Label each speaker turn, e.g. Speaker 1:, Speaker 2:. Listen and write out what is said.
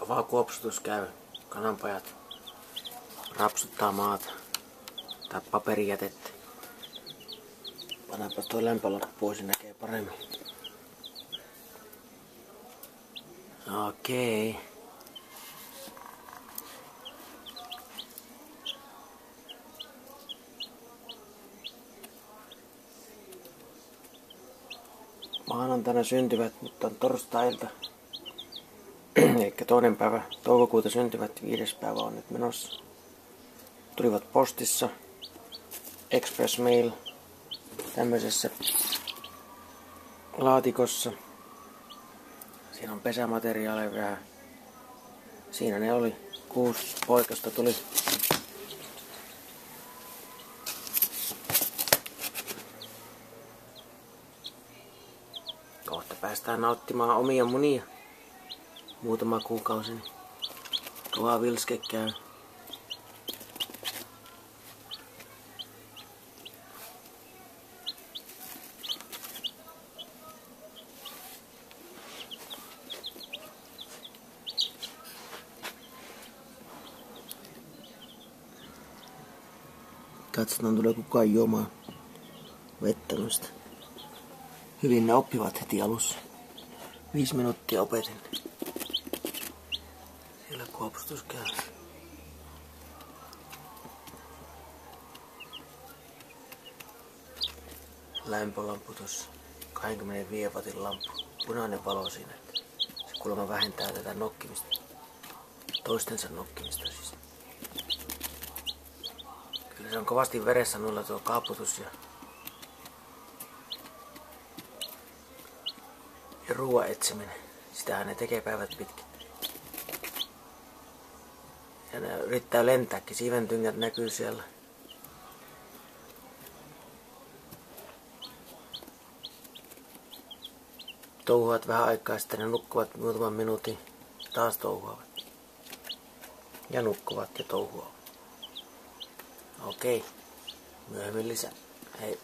Speaker 1: Kova kuopsutus käy. Kananpajat rapsuttaa maata. Tai paperijätettä. Paneepas toi lämpölappu pois, näkee paremmin. Okei. Maanantaina syntyvät, mutta on torstailta. Eli 2. päivä toukokuuta syntyvät, 5. päivä on nyt menossa. Tulivat postissa. Express Mail. Tämmöisessä laatikossa. Siinä on pesämateriaalia vähän. Siinä ne oli. 6 poikasta tuli. Kohta päästään nauttimaan omia munia. Muutama kuukausi. Kova vilske käy. Katsotaan, tulee kukaan juomaan vettä noista. Hyvin ne oppivat heti alussa. 5 minuuttia opetin. Siellä kuopustus käy. Lämpölampu tossa. 25 watin lamppu. Punainen valo siinä. Se kuulemma vähentää tätä nokkimista. Toistensa nokkimista siis. Kyllä se on kovasti veressä noilla tuo kaaputus ja ruoan etsiminen. Sitähän ne tekee päivät pitkin. Ja ne yrittää lentääkin. Siiventyngät näkyy siellä. Touhuavat vähän aikaa, sitten ne nukkuvat muutaman minuutin. Taas touhuavat. Ja nukkuvat ja touhuavat. Okei. Myöhemmin lisää. Hei.